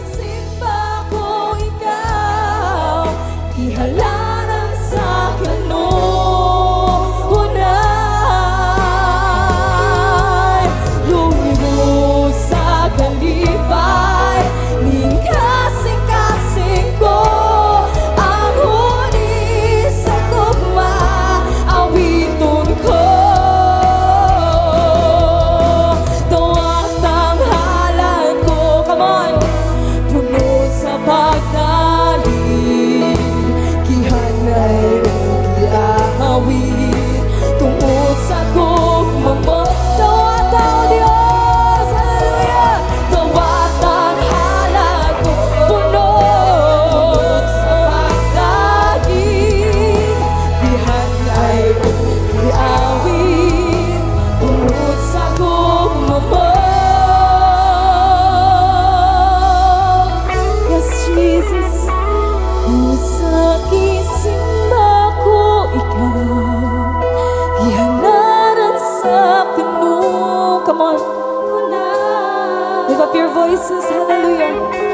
isimba ko ikaw, ihalaran sa kanunay, lumibog sa kalipay, ning kasing-kasing ko, ang huni sa tugma, awiton ko. Tungod sa kugmamo, dawatan Diyos, hallelujah. Dawatan halad ko, puno sa pagdaging, dihanay iawit, tungod sa kugmamo. Yes, Jesus, sa isimba ko ikaw, ihanaran sa kanu. Come on, lift up your voices, hallelujah.